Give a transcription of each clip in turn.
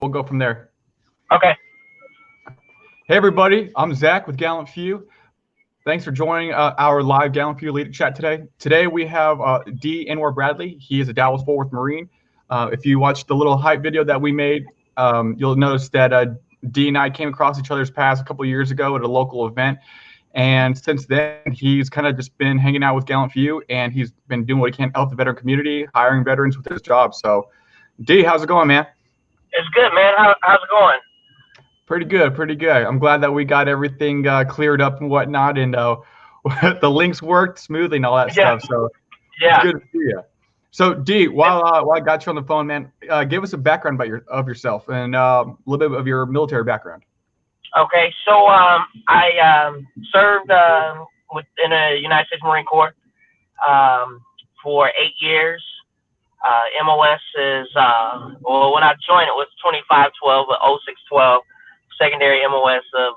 we'll go from there. Okay. Hey, everybody. I'm Zach with GallantFew. Thanks for joining our live GallantFew Leader Chat today. Today we have DeAnwar Bradley. He is a Dallas-Fort Worth Marine. If you watched the little hype video that we made, you'll notice that D and I came across each other's paths a couple years ago at a local event. And since then, he's kind of just been hanging out with GallantFew, and he's been doing what he can to help the veteran community, hiring veterans with his job. So, D, how's it going, man? It's good, man. How's it going? Pretty good, pretty good. I'm glad that we got everything cleared up and whatnot, and the links worked smoothly and all that stuff. So, yeah, it's good to see you. So, D, while I got you on the phone, man, give us a background about yourself and a little bit of your military background. Okay, so I served in the United States Marine Corps for 8 years. MOS is well, when I joined, it was 2512, but 0612. Secondary MOS of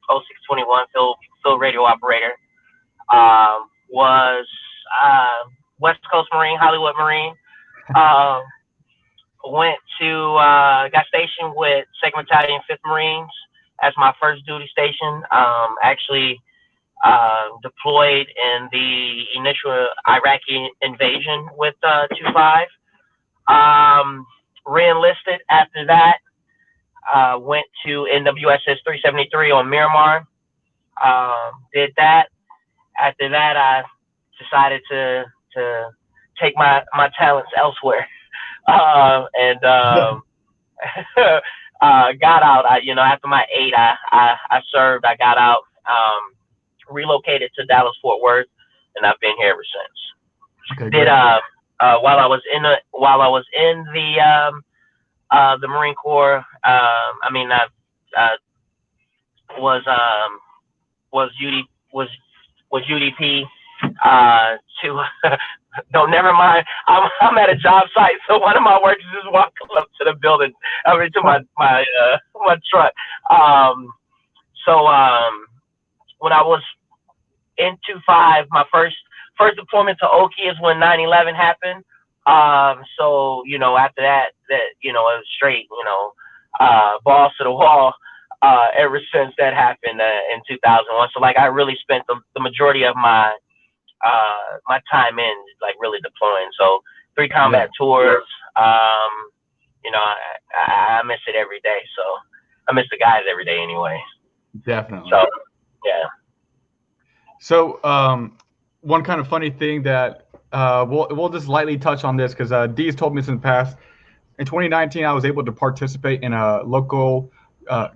0621, field radio operator. Was West Coast Marine, Hollywood Marine. Got stationed with 2nd Battalion, 5th Marines as my first duty station. Actually deployed in the initial Iraqi invasion with 25. Re-enlisted after that. Went to NWSS 373 on Miramar. Did that. After that, I decided to take my talents elsewhere. And got out. After my 8, I served. I got out. Relocated to Dallas-Fort Worth, and I've been here ever since. Okay, Did while I was in the Marine Corps, was UDP to no, never mind. I'm at a job site, so one of my workers just walked up to the building, to my truck. So when I was in 25, my first deployment to Oki is when 9/11 happened. So after that it was straight, balls to the wall. Ever since that happened in 2001. So I really spent the majority of my time in really deploying. So 3 combat tours. I miss it every day. So I miss the guys every day anyway. Definitely. So yeah. So one kind of funny thing that we'll just lightly touch on this because Dee's told me this in the past. In 2019, I was able to participate in a local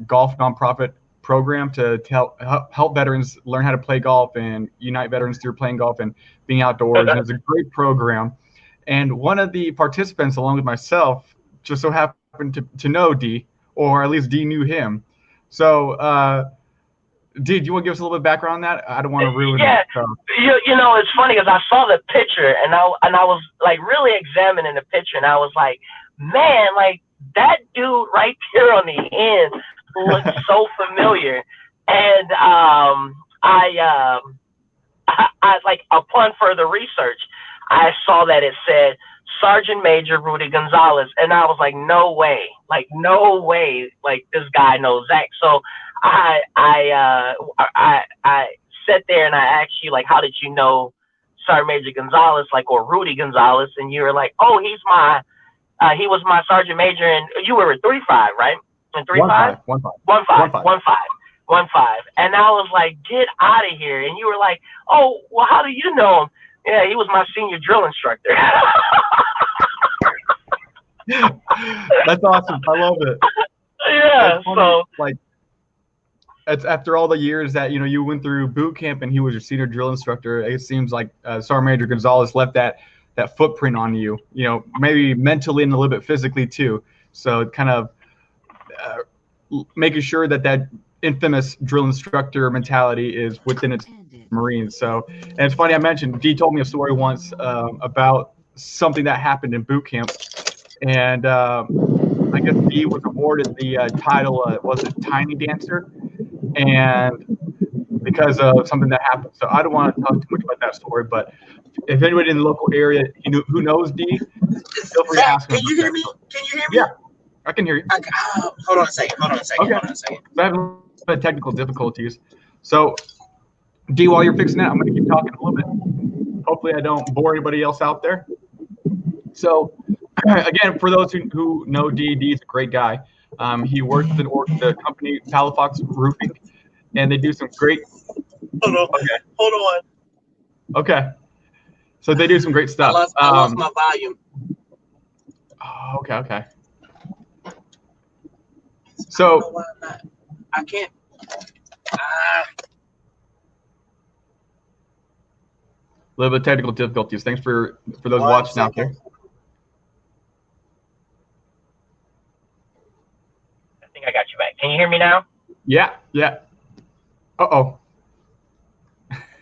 golf nonprofit program to help veterans learn how to play golf and unite veterans through playing golf and being outdoors. And it was a great program. And one of the participants, along with myself, just so happened to know D, or at least D knew him. So, D, do you want to give us a little bit of background on that? I don't want to ruin it. So. It's funny because I saw the picture and I was really examining the picture, and I was like, man, that dude right here on the end looks so familiar. And I upon further research, I saw that it said Sergeant Major Rudy Gonzalez, and I was like, no way, this guy knows Zach. So I sat there and I asked you, how did you know Sergeant Major Gonzalez, or Rudy Gonzalez? And you were like, oh, he was my sergeant major, and you were at 3-5, right? In 3-5? 1-5. And I was like, get out of here. And you were like, oh, well, how do you know him? Yeah, he was my senior drill instructor. That's awesome. I love it. Yeah. So it's after all the years that you went through boot camp and he was your senior drill instructor. It seems like Sergeant Major Gonzalez left that footprint on you, maybe mentally and a little bit physically too. So kind of making sure that infamous drill instructor mentality is within its Marines. So, and it's funny, I mentioned, D told me a story once about something that happened in boot camp. And I guess D was awarded the title, was it Tiny Dancer? And because of something that happened. So I don't want to talk too much about that story, but if anybody in the local area who knows D, feel free to ask him. Can you hear me? Can you hear me? Yeah. I can hear you. Hold on a second. Okay. I have a little bit of technical difficulties. So, D, while you're fixing that, I'm going to keep talking a little bit. Hopefully, I don't bore anybody else out there. So, again, for those who know D, D is a great guy. He works with the company Palafox Roofing, and they do some great. Hold on. Okay. So they do some great stuff. I lost my volume. Oh, okay. So I can't. A little bit of technical difficulties. Thanks for those watching out there. I think I got you back. Can you hear me now? Yeah. Uh-oh.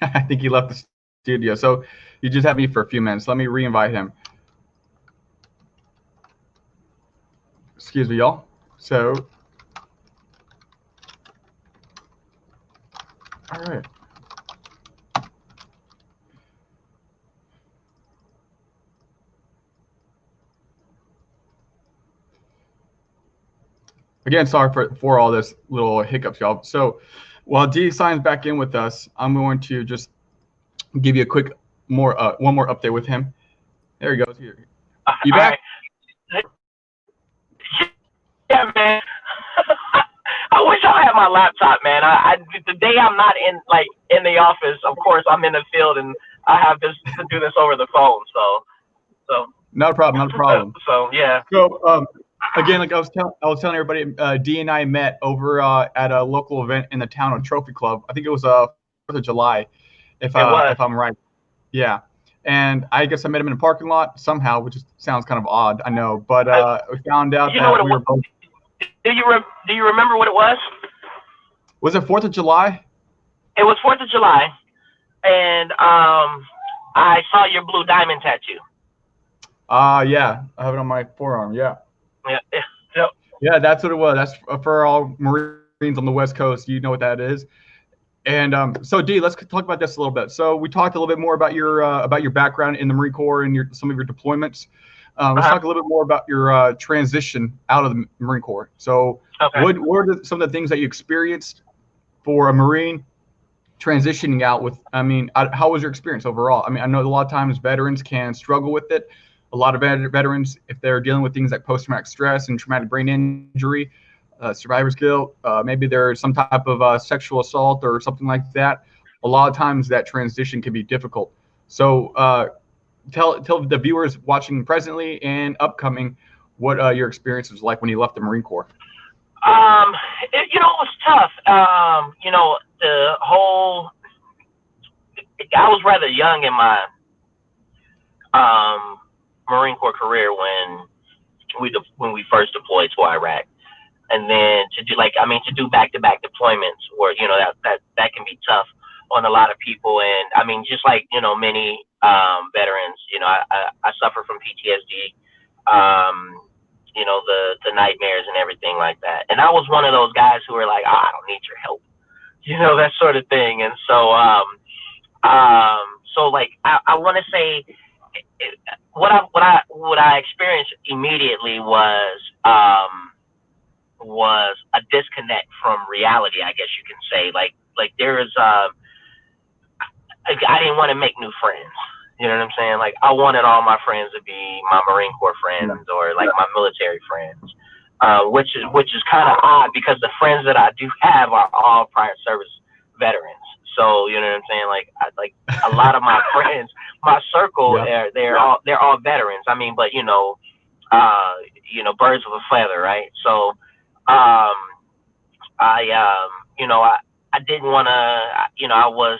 I think he left the studio. So you just have me for a few minutes. Let me re-invite him. Excuse me, y'all. So, all right. Again, sorry for all this little hiccups, y'all. So while D signs back in with us, I'm going to just give you a quick one more update with him. There he goes. Here. You back? Right. Yeah, man. I wish I had my laptop, man. The day I'm not in the office, of course I'm in the field and I have to do this over the phone. So. Not a problem. So yeah. So again, like I was telling everybody, D and I met over at a local event in the town of Trophy Club. I think it was 4th of July, if I'm right. Yeah. And I guess I met him in a parking lot somehow, which sounds kind of odd, I know. But we found out that we were both. Do you remember what it was? Was it 4th of July? It was 4th of July, and I saw your blue diamond tattoo. Yeah, I have it on my forearm. Yeah. Yeah. Yeah, that's what it was. That's for all Marines on the West Coast. You know what that is. And so, D, let's talk about this a little bit. So we talked a little bit more about your background in the Marine Corps and some of your deployments. Let's talk a little bit more about your transition out of the Marine Corps. So what are some of the things that you experienced for a Marine transitioning out with? I mean, how was your experience overall? I mean, I know a lot of times veterans can struggle with it. A lot of veterans, if they're dealing with things like post-traumatic stress and traumatic brain injury, survivor's guilt, maybe there's some type of sexual assault or something like that. A lot of times that transition can be difficult. So tell the viewers watching presently and upcoming what your experience was like when you left the Marine Corps. It was tough. The whole. I was rather young in my Marine Corps career when we first deployed to Iraq, and then to do back-to-back deployments, where that can be tough on a lot of people. And I mean, just like many veterans, I suffer from PTSD, the nightmares and everything like that. And I was one of those guys who were like, I don't need your help, that sort of thing. And so I want to say what I experienced immediately was a disconnect from reality, I guess you can say. Like there is I didn't want to make new friends. You know what I'm saying? Like I wanted all my friends to be my Marine Corps friends or like my military friends, which is kind of odd because the friends that I do have are all prior service veterans. So you know what I'm saying? Like a lot of my friends, my circle, they're all veterans. I mean, but birds of a feather, right? So I didn't want to. I was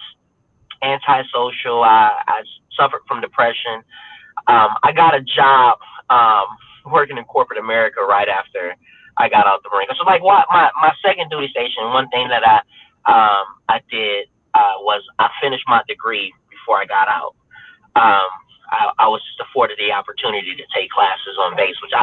antisocial. I suffered from depression. I got a job working in corporate America right after I got out the Marine Corps. So like my second duty station, one thing that I did was I finished my degree before I got out. I was just afforded the opportunity to take classes on base, which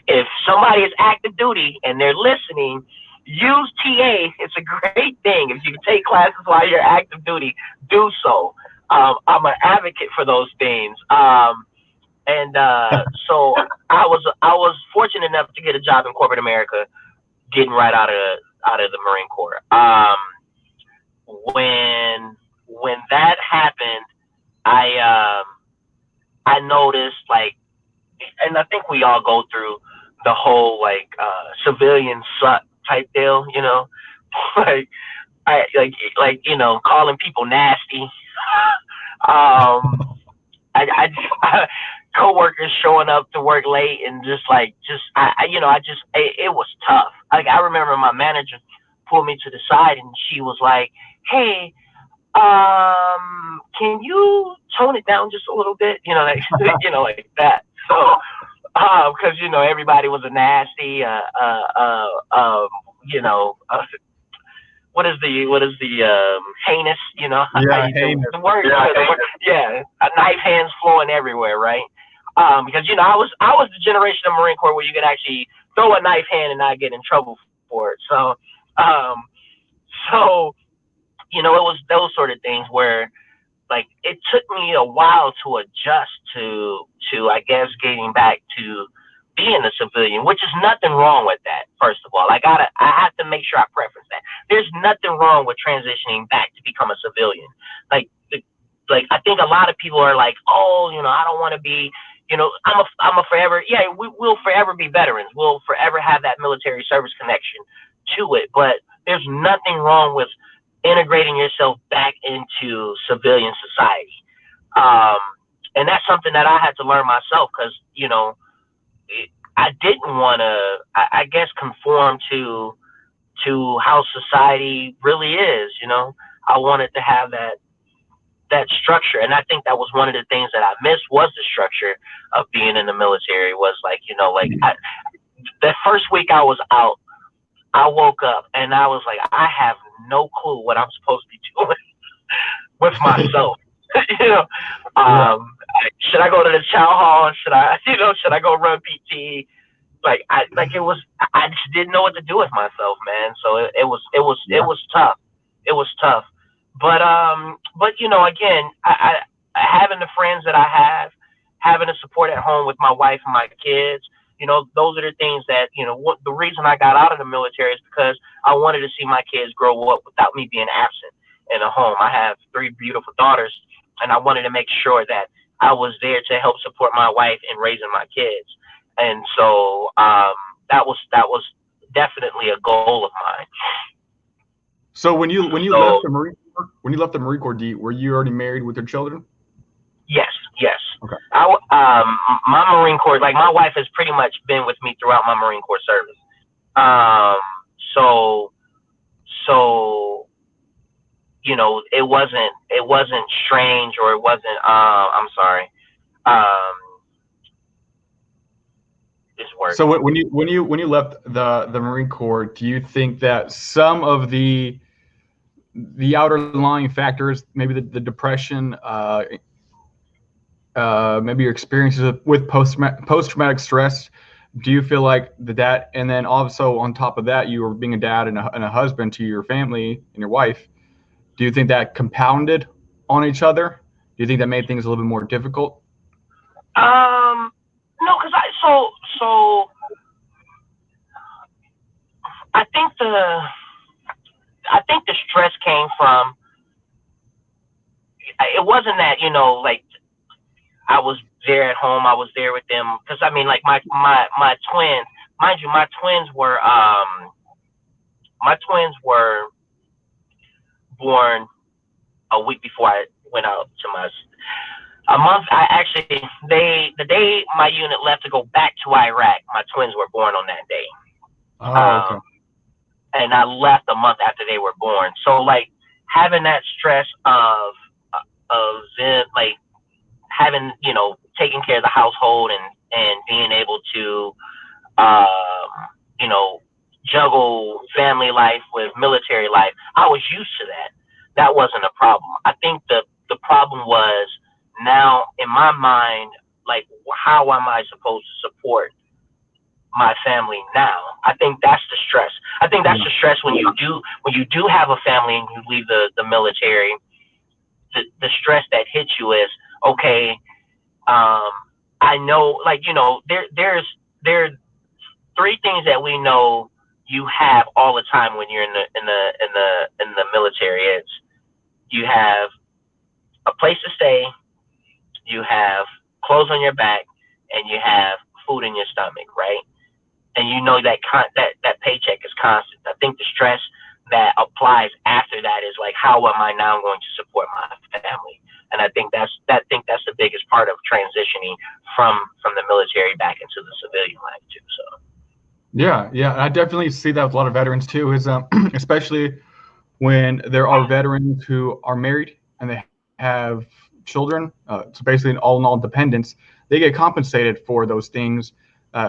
if somebody is active duty and they're listening, use TA. It's a great thing. If you can take classes while you're active duty, do so. I'm an advocate for those things. And so I was fortunate enough to get a job in corporate America, getting right out of the Marine Corps. When that happened, I noticed, like, and I think we all go through the whole like civilian suck type deal, you know, like you know, calling people nasty. I coworkers showing up to work late and you know, it was tough. Like, I remember my manager pulled me to the side and she was like, "Hey, can you tone it down just a little bit?" You know, like you know, like that. So, because you know, everybody was a nasty, you know, what is the heinous, you know, Yeah, heinous. the word, yeah, knife hands flowing everywhere, right? Because you know, I was the generation of Marine Corps where you could actually throw a knife hand and not get in trouble for it. So, um, so you know, it was those sort of things where, like, it took me a while to adjust to I guess getting back to being a civilian, which is nothing wrong with that. First of all, I have to make sure I preference that. There's nothing wrong with transitioning back to become a civilian. Like, I think a lot of people are like, oh, you know, I don't want to be, you know, I'm a forever, yeah, we'll forever be veterans. We'll forever have that military service connection to it. But there's nothing wrong with integrating yourself back into civilian society. And that's something that I had to learn myself, because, you know, I didn't want to, I guess, conform to how society really is. You know, I wanted to have that structure, and I think that was one of the things that I missed, was the structure of being in the military. Was like, you know, like, the first week I was out, I woke up and I was like, I have no clue what I'm supposed to be doing with myself. You know, should I go to the chow hall? Should I go run PT? I just didn't know what to do with myself, man. So it was tough. It was tough. But you know, again, I having the friends that I have, having the support at home with my wife and my kids, you know, those are the things that, you know, the reason I got out of the military is because I wanted to see my kids grow up without me being absent in a home. I have 3 beautiful daughters, and I wanted to make sure that I was there to help support my wife in raising my kids. And so that was definitely a goal of mine. So when you left the Marine Corps, were you already married with your children? Yes. Okay. My Marine Corps, like, my wife has pretty much been with me throughout my Marine Corps service. So you know, it wasn't strange, or it wasn't. I'm sorry. This word. So when you left the Marine Corps, do you think that some of the underlying factors, maybe the depression, maybe your experiences with post-traumatic stress, do you feel like that, and then also on top of that, you were being a dad and a husband to your family and your wife, do you think that compounded on each other? Do you think that made things a little bit more difficult? No, because I think the stress came from, it wasn't that, you know, like, I was there at home, I was there with them, because I mean, like, my twins, mind you, my twins were born a week before I went out to a month. The day my unit left to go back to Iraq, my twins were born on that day. Oh, okay. And I left a month after they were born. So, like, having that stress of them, like, having, you know, taking care of the household and being able to, you know, juggle family life with military life, I was used to that. That wasn't a problem. I think the problem was, now in my mind, like, how am I supposed to support my family now? I think that's the stress. I think that's the stress when you do have a family and you leave the military. The stress that hits you is, okay, I know, like, there are three things that we know you have all the time when you're in the military. It's you have a place to stay, you have clothes on your back, and you have food in your stomach, right? And you know that paycheck is constant. I think the stress that applies after that is like, how am I now going to support my family? And I think that's the biggest part of transitioning from the military back into the civilian life too. So Yeah, and I definitely see that with a lot of veterans too. Is especially when there are veterans who are married and they have children, so basically all in all dependents, they get compensated for those things,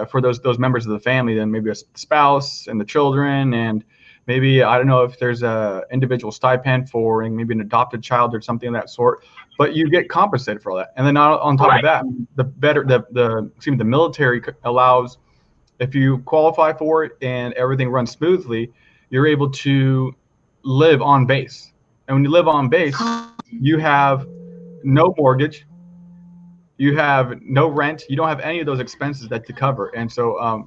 for those members of the family, then maybe a spouse and the children, and maybe, I don't know if there's a individual stipend for maybe an adopted child or something of that sort, but you get compensated for all that. And then on top of right, that, the military allows, if you qualify for it and everything runs smoothly, you're able to live on base. And when you live on base, you have no mortgage, you have no rent, you don't have any of those expenses that to cover. And so,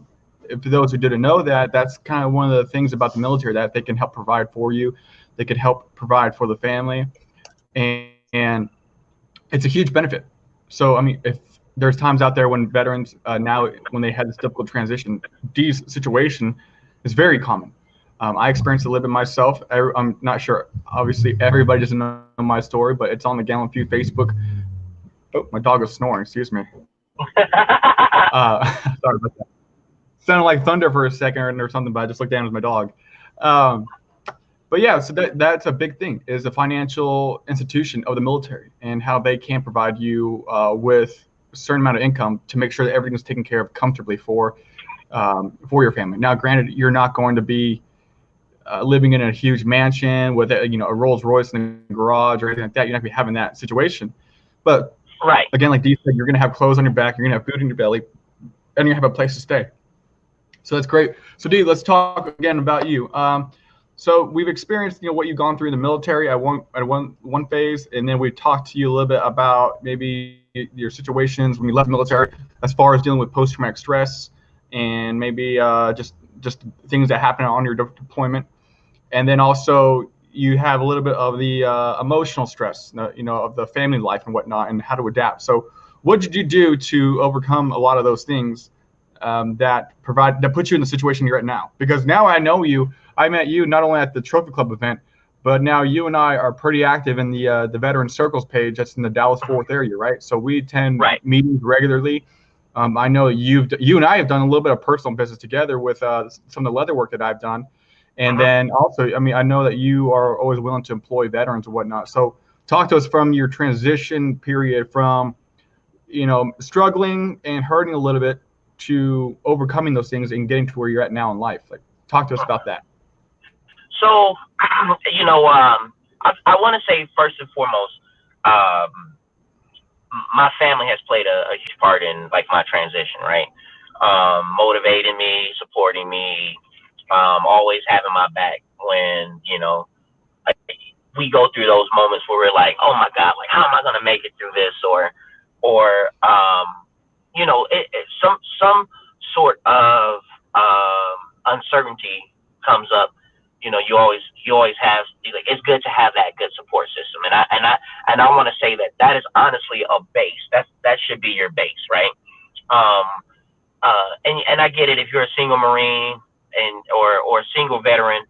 if for those who didn't know that, that's kind of one of the things about the military, that they can help provide for you, they can help provide for the family, and it's a huge benefit. So, I mean, if there's times out there when veterans now, when they had this difficult transition, Dee's situation is very common. I experienced it living myself. I'm not sure. Obviously, everybody doesn't know my story, but it's on the GallantFew Facebook. Oh, my dog is snoring. Excuse me. Sorry about that. Sounded like thunder for a second or something, but I just looked down at my dog. But yeah, so that's a big thing, is the financial institution of the military and how they can provide you with a certain amount of income to make sure that everything is taken care of comfortably for your family. Now, granted, you're not going to be living in a huge mansion with a Rolls Royce in the garage or anything like that. You're not going to be having that situation. But right. again, like Dee said, you're going to have clothes on your back, you're going to have food in your belly, and you have a place to stay. So that's great. So Dee, let's talk again about you. So we've experienced, what you've gone through in the military at one phase, and then we talked to you a little bit about maybe your situations when you left the military, as far as dealing with post-traumatic stress, and maybe just things that happen on your deployment, and then also you have a little bit of the emotional stress, of the family life and whatnot, and how to adapt. So what did you do to overcome a lot of those things that put you in the situation you're at now? Because now I met you not only at the Trophy Club event, but now you and I are pretty active in the Veteran Circles page that's in the Dallas-Fort area, right? So we attend meetings regularly. I know you and I have done a little bit of personal business together with some of the leather work that I've done. And then also, I mean, I know that you are always willing to employ veterans and whatnot. So talk to us from your transition period from, struggling and hurting a little bit to overcoming those things and getting to where you're at now in life. Like, talk to us about that. So, I want to say first and foremost, my family has played a huge part in like my transition, right? Motivating me, supporting me, always having my back when, we go through those moments where we're like, oh my God, like, how am I going to make it through this? Or some sort of uncertainty comes up. You always have, like, it's good to have that good support system. And I want to say that is honestly a base. That should be your base, right? And I get it, if you're a single Marine or a single veteran,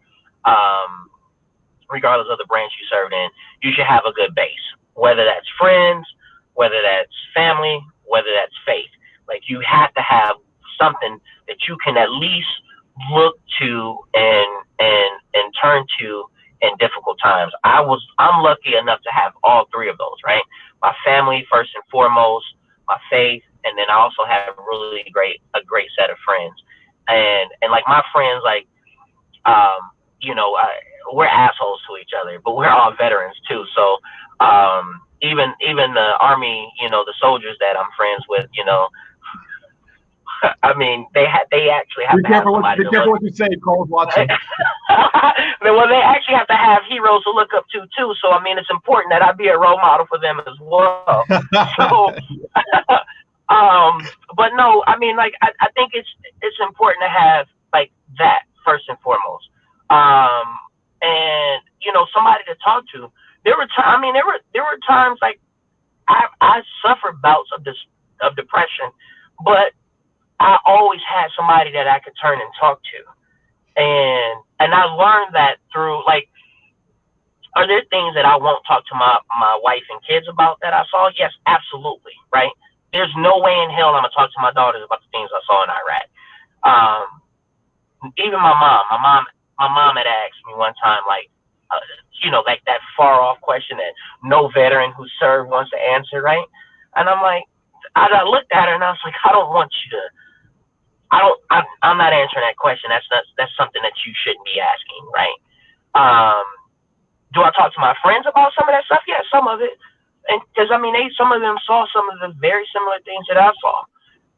regardless of the branch you served in, you should have a good base, whether that's friends, whether that's family, whether that's faith. Like, you have to have something that you can at least look to and turn to in difficult times. I'm lucky enough to have all three of those, right? My family first and foremost, my faith, and then I also have a great set of friends. And like, my friends, like, we're assholes to each other, but we're all veterans too. So even the Army, the soldiers that I'm friends with, I mean, they actually have to have somebody. Be careful what you say, Cole's watching. Well, they actually have to have heroes to look up to too. So I mean, it's important that I be a role model for them as well. But no, I mean, like, I think it's important to have like that first and foremost. And somebody to talk to. There were times, I mean, there were times like I suffered bouts of depression, but I always had somebody that I could turn and talk to. And I learned that through, like, are there things that I won't talk to my wife and kids about that I saw? Yes, absolutely, right? There's no way in hell I'm gonna talk to my daughters about the things I saw in Iraq. Even my mom had asked me one time, like, like that far off question that no veteran who served wants to answer, right? And I'm like, I looked at her and I was like, I don't want you to. I'm not answering that question. That's something that you shouldn't be asking, right? Do I talk to my friends about some of that stuff? Yeah, some of it, and because I mean, some of them saw some of the very similar things that I saw,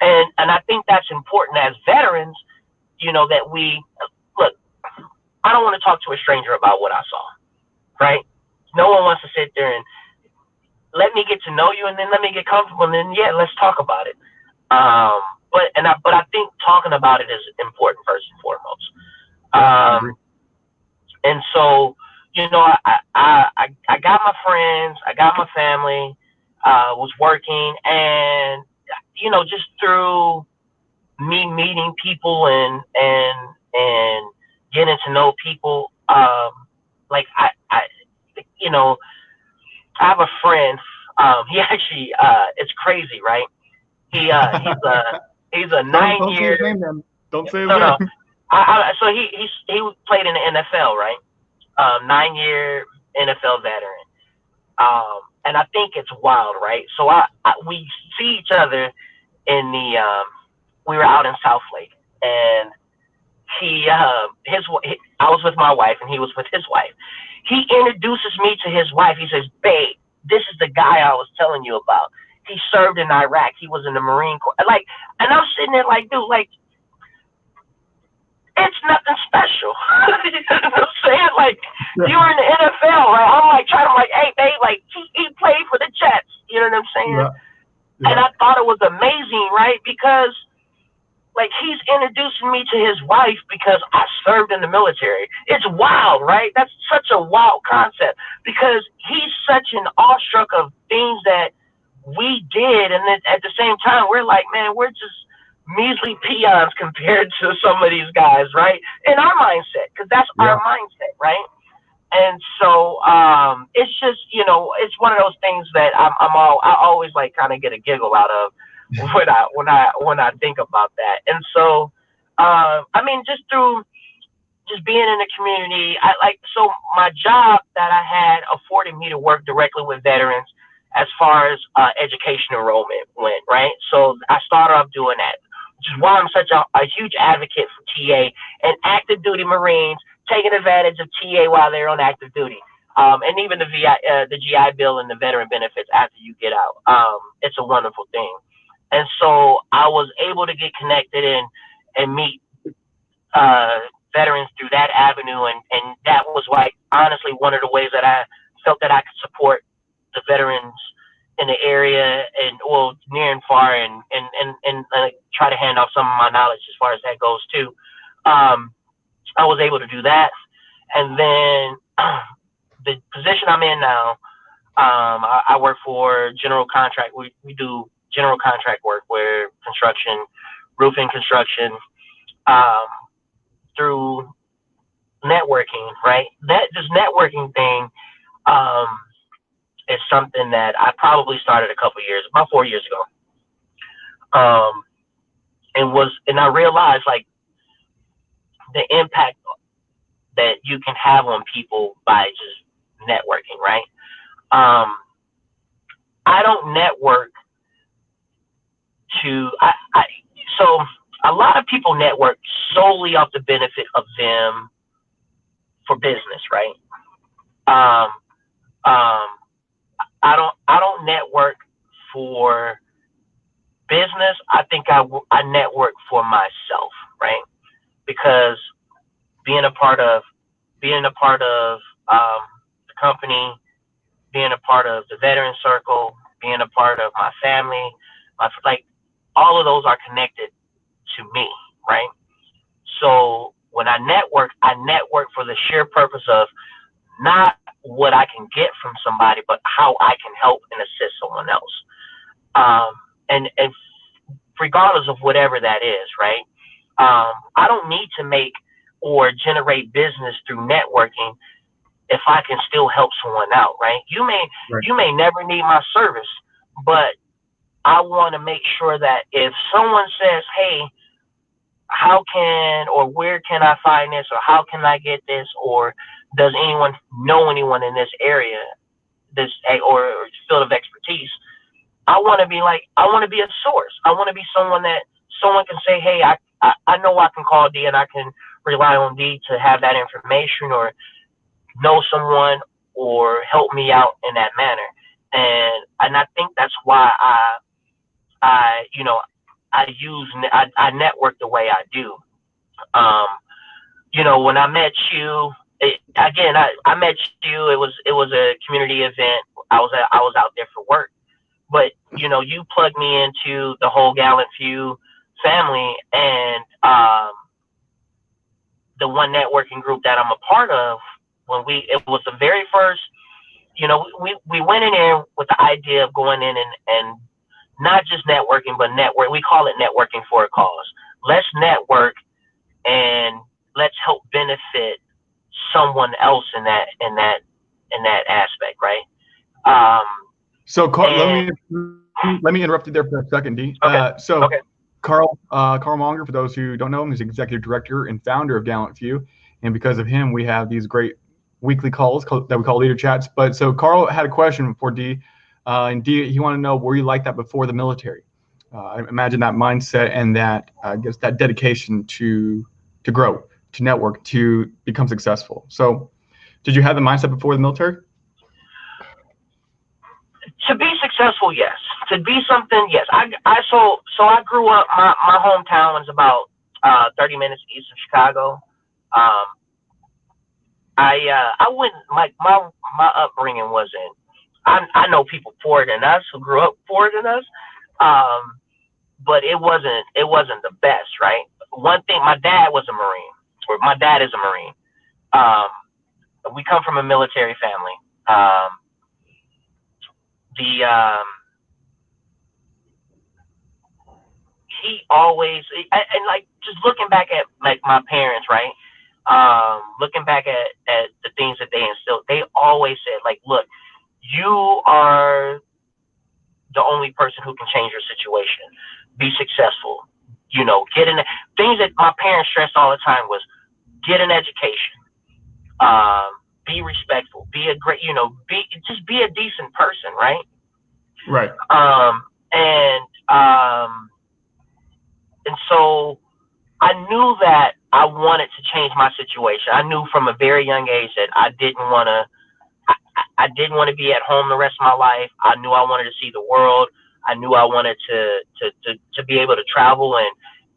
and I think that's important as veterans. That we look. I don't want to talk to a stranger about what I saw, right? No one wants to sit there and let me get to know you, and then let me get comfortable, and then yeah, let's talk about it. But I think talking about it is important first and foremost. And so, I got my friends, I got my family, was working, and just through me meeting people and getting to know people, like I have a friend. He actually, it's crazy, right? He's a 9-year. Don't say his No, name. no. So he played in the NFL, right? 9-year NFL veteran. And I think it's wild, right? So we see each other in we were out in South Lake, and I was with my wife and he was with his wife. He introduces me to his wife. He says, "Babe, this is the guy I was telling you about. He served in Iraq. He was in the Marine Corps." Like, and I'm sitting there like, dude, like, it's nothing special. You know what I'm saying? Like, you were in the NFL, right? I'm like trying to, like, hey, babe, like, he played for the Jets. You know what I'm saying? Yeah. Yeah. And I thought it was amazing, right? Because, like, he's introducing me to his wife because I served in the military. It's wild, right? That's such a wild concept because he's such an awestruck of things that we did. And then at the same time, we're like, man, we're just measly peons compared to some of these guys, right? In our mindset, because that's our mindset, right? And so it's just, it's one of those things that I always like kind of get a giggle out of when I think about that. And so I mean, just through just being in the community, so my job that I had afforded me to work directly with veterans as far as education enrollment went, right? So I started off doing that, which is why I'm such a huge advocate for TA and active duty Marines taking advantage of TA while they're on active duty. And even the GI Bill and the veteran benefits after you get out. It's a wonderful thing. And so I was able to get connected and meet veterans through that avenue. And that was, like, honestly, one of the ways that I felt that I could support the veterans in the area and, well, near and far, and try to hand off some of my knowledge as far as that goes too. I was able to do that. And then the position I'm in now, I work for general contract. We do general contract work where construction, roofing construction, through networking, right? This networking thing is something that I probably started about 4 years ago. And I realized, like, the impact that you can have on people by just networking, right? I don't network so a lot of people network solely off the benefit of them for business, right? I don't network for business. I think I network for myself, right? Because being a part of the company, being a part of the veteran circle, being a part of my family, all of those are connected to me, right? So when I network for the sheer purpose of not what I can get from somebody, but how I can help and assist someone else. And regardless of whatever that is, right? I don't need to make or generate business through networking if I can still help someone out, right? You may never need my service, but I want to make sure that if someone says, hey, how can or where can I find this, or how can I get this, or does anyone know anyone in this area, this or field of expertise? I want to be a source. I want to be someone that someone can say, hey, I know I can call D and I can rely on D to have that information or know someone or help me out in that manner. And I think that's why I network the way I do. When I met you, I met you. It was a community event. I was out there for work, but you plugged me into the whole GallantFew family, and the one networking group that I'm a part of. It was the very first. We went in there with the idea of going in and not just networking, but network. We call it networking for a cause. Let's network and let's help benefit someone else in that aspect, right? So let me interrupt you there for a second, D. Okay. Carl Monger, for those who don't know him, is executive director and founder of GallantFew, and because of him, we have these great weekly calls that we call Leader Chats. But so Carl had a question for D, and D, he wanted to know, were you like that before the military? I imagine that mindset and that I guess that dedication to grow, to network, to become successful. So, did you have the mindset before the military? To be successful, yes. To be something, yes. I grew up. My hometown was about 30 minutes east of Chicago. I wouldn't like my upbringing wasn't. I know people poorer than us who grew up poorer than us, but it wasn't the best, right? One thing, my dad was a Marine, or my dad is a Marine. We come from a military family. He always, and like just looking back at like my parents, right? Looking back at the things that they instilled, they always said like, look, you are the only person who can change your situation. Be successful. Get in things that my parents stressed all the time was get an education. Be respectful. Be a great, be a decent person, right? Right. And so I knew that I wanted to change my situation. I knew from a very young age that I didn't want to be at home the rest of my life. I knew I wanted to see the world. I knew I wanted to be able to travel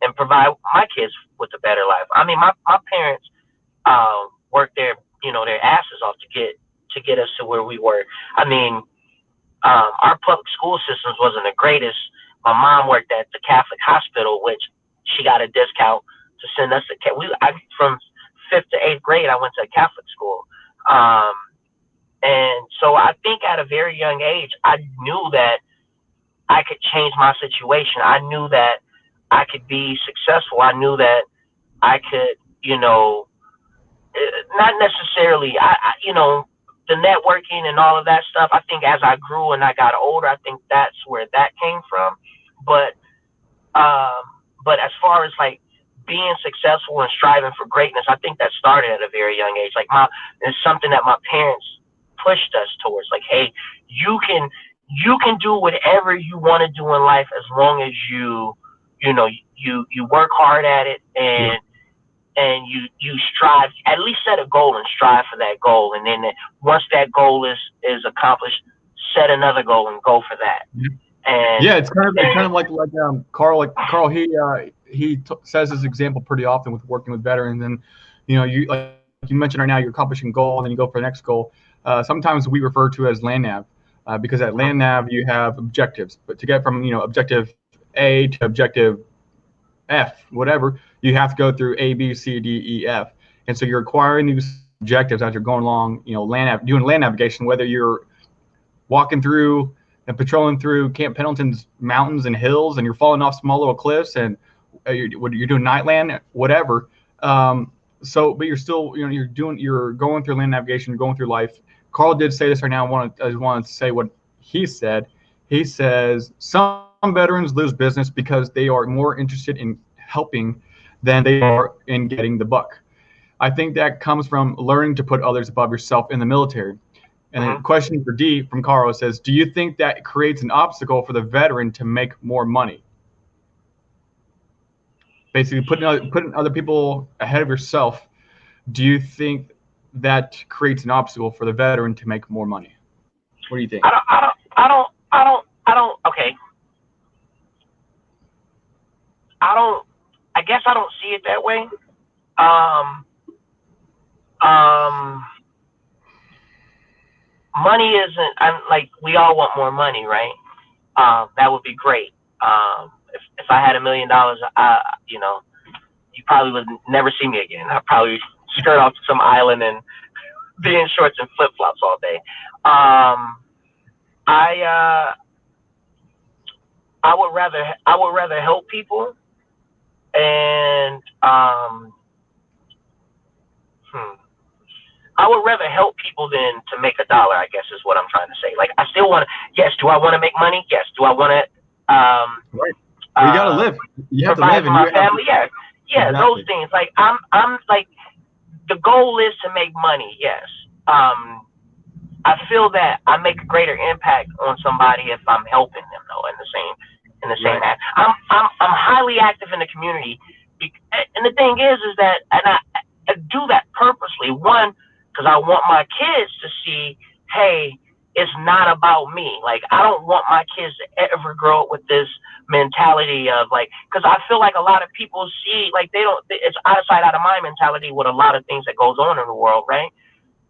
and provide my kids with a better life. I mean, my parents worked their asses off to get us to where we were. I mean, our public school systems wasn't the greatest. My mom worked at the Catholic hospital, which she got a discount to send us from 5th to 8th grade, I went to a Catholic school. And so I think at a very young age, I knew that I could change my situation. I knew that I could be successful. I knew that I could, not necessarily, the networking and all of that stuff. I think as I grew and I got older, I think that's where that came from. But as far as like being successful and striving for greatness, I think that started at a very young age. Like it's something that my parents pushed us towards. Like, hey, you can do whatever you want to do in life as long as you work hard at it and you strive, at least set a goal and strive for that goal. And then once that goal is accomplished, set another goal and go for that. And yeah, it's kind of like Carl. Like Carl, he says this example pretty often with working with veterans, and you like you mentioned right now, you're accomplishing a goal and then you go for the next goal. Sometimes we refer to as land nav, because at land nav you have objectives, but to get from objective A to objective F, whatever, you have to go through A, B, C, D, E, F. And so you're acquiring these objectives as you're going along, doing land navigation, whether you're walking through and patrolling through Camp Pendleton's mountains and hills, and you're falling off small little cliffs, and you're doing nightland, whatever. But you're still, you're going through land navigation, you're going through life. Carl did say this right now. I just wanted to say what he said. He says some veterans lose business because they are more interested in helping than they are in getting the buck. I think that comes from learning to put others above yourself in the military. And the question for D from Carl says, do you think that creates an obstacle for the veteran to make more money? Basically, putting other people ahead of yourself. Do you think that creates an obstacle for the veteran to make more money? What do you think? Okay. I guess I don't see it that way. Money isn't, we all want more money, right? That would be great. If I had $1 million, you probably would never see me again. I'd probably skirt off to some island and be in shorts and flip flops all day. I would rather help people, and I would rather help people than to make $1, I guess is what I'm trying to say. Like, I still want to, yes, do I want to make money? Yes. Do I want to, right. You got to live. You have to live. For my family? Yeah. Yeah, exactly. Those things. Like, I'm like, the goal is to make money, yes. I feel that I make a greater impact on somebody if I'm helping them, though, in the same act. I'm highly active in the community, and the thing is that, and I do that purposely. One, because I want my kids to see, hey, it's not about me. Like, I don't want my kids to ever grow up with this mentality of, like, because I feel like a lot of people see, like, it's out of sight, out of mind mentality with a lot of things that goes on in the world, right?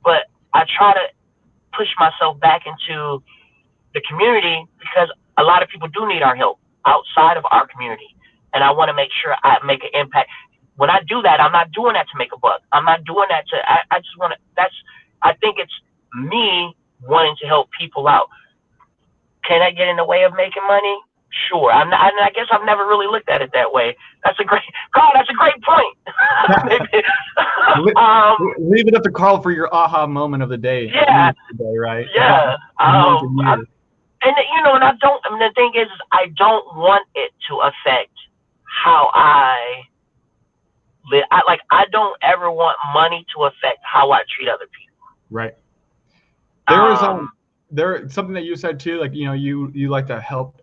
But I try to push myself back into the community because a lot of people do need our help outside of our community. And I want to make sure I make an impact. When I do that, I'm not doing that to make a buck. I'm not doing that I just want to, I think it's me wanting to help people out. Can I get in the way of making money? Sure. I guess I've never really looked at it that way. That's a great point. Leave it up to Carl for your aha moment of the day. Yeah. Today, right? Yeah. And the thing is I don't want it to affect how I live. I don't ever want money to affect how I treat other people. Right. There is something that you said too, like, you like to help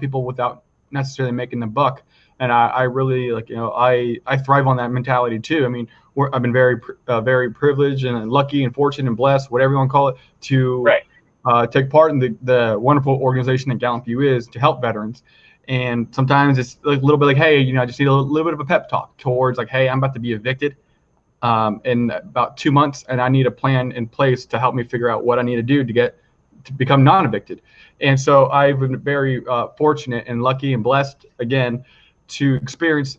people without necessarily making the buck. And I really I thrive on that mentality too. I mean, I've been very privileged and lucky and fortunate and blessed, whatever you want to call it, to take part in the wonderful organization that GallantFew is to help veterans. And sometimes it's like a little bit like, hey, I just need a little bit of a pep talk towards like, hey, I'm about to be evicted in about 2 months, and I need a plan in place to help me figure out what I need to do to become non-evicted. And so I've been very fortunate and lucky and blessed again to experience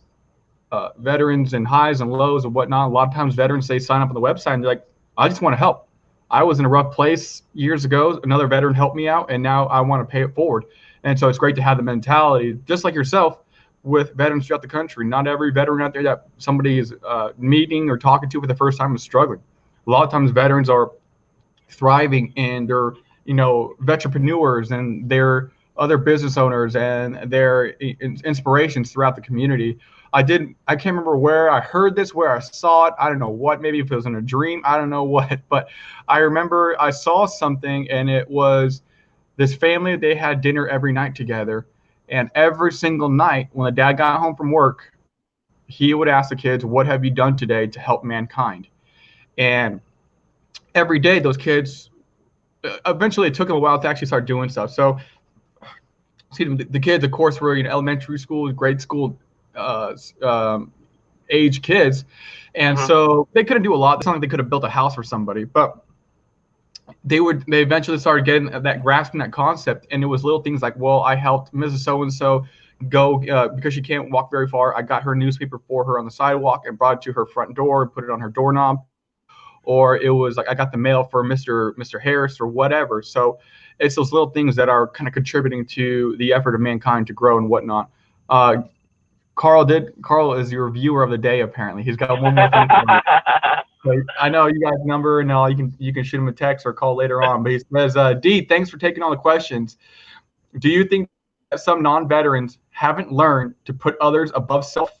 veterans and highs and lows and whatnot. A lot of times veterans, they sign up on the website and they're like, I just want to help. I was in a rough place years ago. Another veteran helped me out, and now I want to pay it forward. And so it's great to have the mentality, just like yourself, with veterans throughout the country. Not every veteran out there that somebody is meeting or talking to for the first time is struggling. A lot of times veterans are thriving, and they're, veteranpreneurs, and they're other business owners, and they're inspirations throughout the community. I can't remember where I heard this, where I saw it. I don't know what, maybe if it was in a dream, I don't know what, but I remember I saw something, and it was this family. They had dinner every night together, and every single night when the dad got home from work, he would ask the kids, what have you done today to help mankind? And every day those kids, eventually it took them a while to actually start doing stuff. So the kids, of course, were elementary school, grade school age kids, and so they couldn't do a lot. It's not like they could have built a house for somebody, but they eventually started getting that, grasping that concept. And it was little things like, well, I helped Mrs. So-and-so go because she can't walk very far. I got her newspaper for her on the sidewalk and brought it to her front door and put it on her doorknob. Or it was like I got the mail for Mr. Harris or whatever. So it's those little things that are kind of contributing to the effort of mankind to grow and whatnot. Carl is your viewer of the day. Apparently, he's got one more thing for me. So I know you guys number and all. You can shoot him a text or call later on. But he says, D, thanks for taking all the questions. Do you think that some non-veterans haven't learned to put others above self,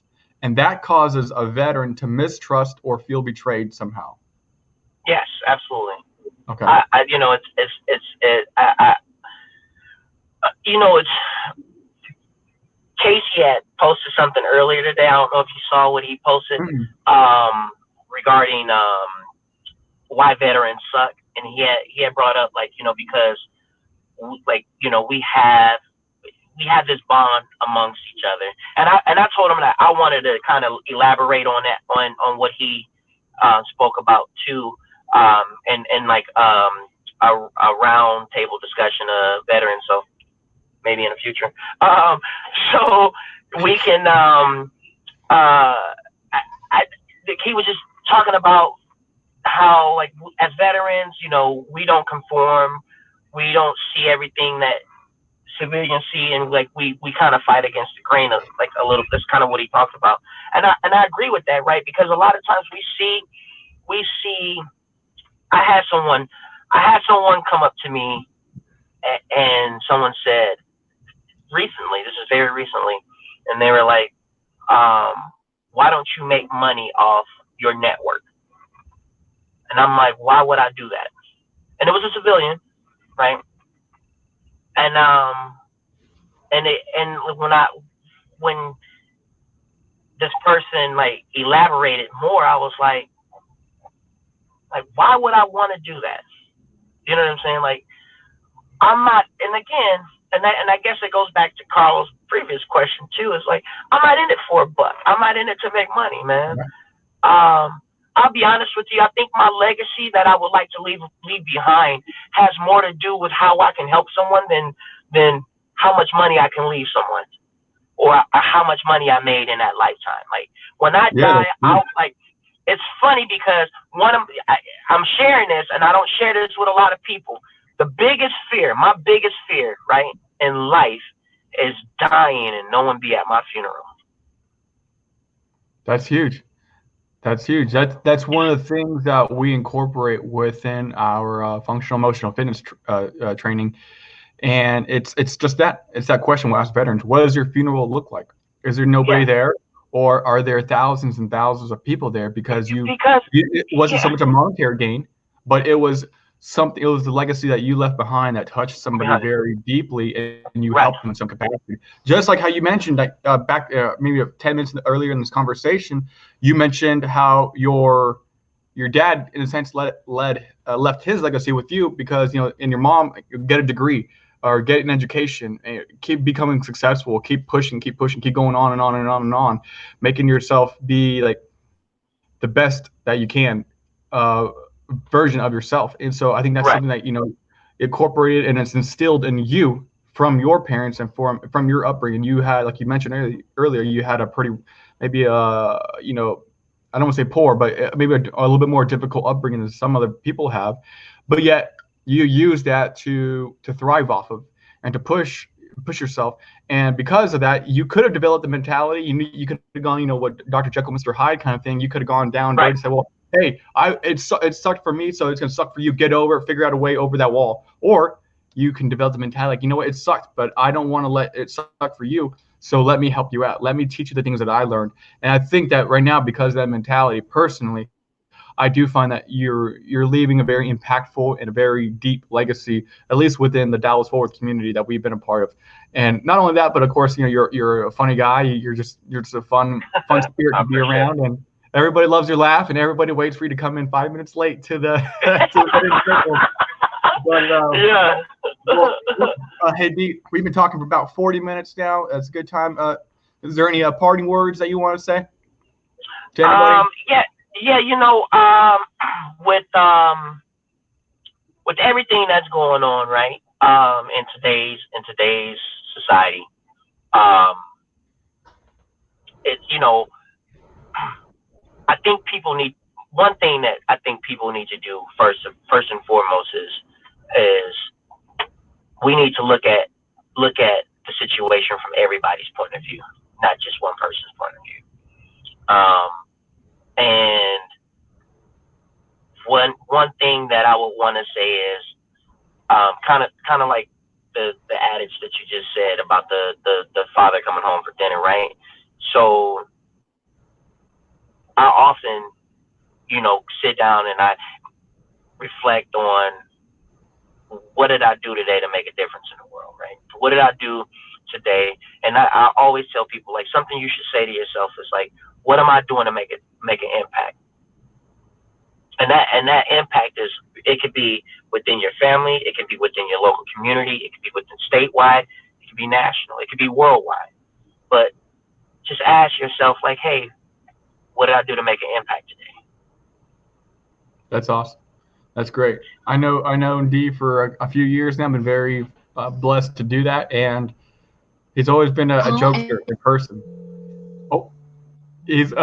and that causes a veteran to mistrust or feel betrayed somehow? Yes, absolutely. Okay. It's Casey had posted something earlier today. I don't know if you saw what he posted regarding why veterans suck, and he had brought up because we have this bond amongst each other, and I told him that I wanted to kind of elaborate on that on what he spoke about too. And like a round table discussion of veterans, so maybe in the future. So we can. He was just talking about how, like, as veterans, we don't conform, we don't see everything that civilians see, and like we kind of fight against the grain of like a little. That's kind of what he talked about, and I agree with that, right? Because a lot of times we see. I had someone come up to me and someone said recently, this is very recently, and they were like, why don't you make money off your network? And I'm like, why would I do that? And it was a civilian, right? And when this person like elaborated more, I was like, why would I want to do that? You know what I'm saying? Like, I'm not, and again, and I guess it goes back to Carl's previous question too. Is like, I'm not in it for a buck. I'm not in it to make money, man. I'll be honest with you. I think my legacy that I would like to leave behind has more to do with how I can help someone than how much money I can leave someone, or how much money I made in that lifetime. Like, when I die, it's funny because I'm sharing this, and I don't share this with a lot of people. My biggest fear, right, in life is dying and no one be at my funeral. That's huge. That's huge. That's one of the things that we incorporate within our functional emotional fitness training, and it's just that. It's that question we ask veterans: what does your funeral look like? Is there nobody there? Or are there thousands and thousands of people there because it wasn't so much a monetary gain, but it was something. It was the legacy that you left behind that touched somebody very deeply, and you helped them in some capacity. Just like how you mentioned that back maybe 10 minutes earlier in this conversation, you mentioned how your dad, in a sense, left his legacy with you because and your mom get a degree. Or get an education, keep becoming successful, keep pushing, keep going on and on and on and on, making yourself be like the best that you can version of yourself. And so I think that's something that incorporated and it's instilled in you from your parents and from your upbringing. You had, like you mentioned earlier, you had a pretty maybe I don't want to say poor, but maybe a little bit more difficult upbringing than some other people have, but yet you use that to thrive off of and to push yourself. And because of that, you could have developed the mentality. You could have gone, what Dr. Jekyll, Mr. Hyde kind of thing. You could have gone down there and said, well, hey, it sucked for me, so it's going to suck for you. Get over it, figure out a way over that wall. Or you can develop the mentality like, you know what, it sucked, but I don't want to let it suck for you. So let me help you out. Let me teach you the things that I learned. And I think that right now, because of that mentality, personally, I do find that you're leaving a very impactful and a very deep legacy, at least within the Dallas Forward community that we've been a part of. And not only that, but of course, you're a funny guy. You're just a fun spirit to be around, and everybody loves your laugh, and everybody waits for you to come in 5 minutes late to the circle. But hey, D, we've been talking for about 40 minutes now. That's a good time. Is there any parting words that you want to say to anybody? With everything that's going on, right, in today's society, it, I think one thing that I think people need to do first and foremost is we need to look at the situation from everybody's point of view, not just one person's point of view. And one thing that I would want to say is kind of like the adage that you just said about the father coming home for dinner, right? So I often, sit down and I reflect on what did I do today to make a difference in the world, right? What did I do today? And I always tell people, like, something you should say to yourself is like, what am I doing to make an impact? And that impact it could be within your family, it could be within your local community, it could be within statewide, it could be national, it could be worldwide. But just ask yourself, like, hey, what did I do to make an impact today? That's awesome. That's great. I know D for a few years now. I've been very blessed to do that, and he's always been a jokester in person. Oh, he's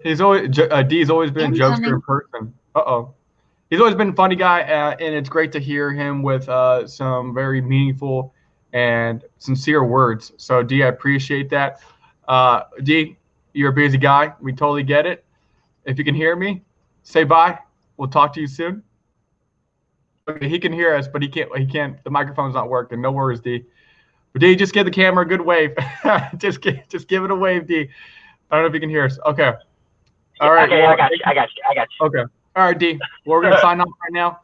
D's always been a jokester in person. He's always been a funny guy, and it's great to hear him with some very meaningful and sincere words. So D, I appreciate that. D, you're a busy guy. We totally get it. If you can hear me, say bye. We'll talk to you soon. Okay, he can hear us, but he can't. The microphone's not working. No worries, D. But D, just give the camera a good wave. just give it a wave, D. I don't know if you can hear us. Okay. All right. Okay, well, I got you. Okay. All right, D. Well, we're gonna sign off right now.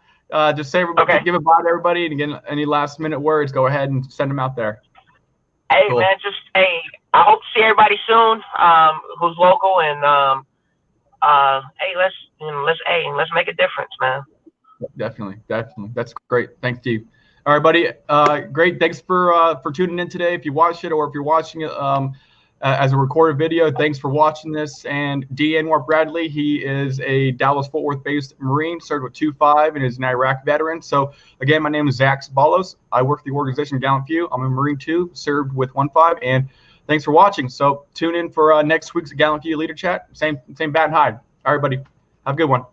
Just say everybody, okay. Give a bye to everybody, and again, any last minute words, go ahead and send them out there. Hey, cool. Man, I hope to see everybody soon. Who's local, and hey, let's make a difference, man. Definitely. That's great. Thanks, Steve. All right, buddy. Great. Thanks for tuning in today. If you watched it, or if you're watching it as a recorded video, thanks for watching this. And DeAnwar Bradley, he is a Dallas-Fort Worth-based Marine, served with 2.5, and is an Iraq veteran. So again, my name is Zach Sabalos. I work for the organization GallantFew. I'm a Marine too, served with 1.5, and thanks for watching. So tune in for next week's GallantFew Leader Chat. Same bat and hide. All right, buddy. Have a good one.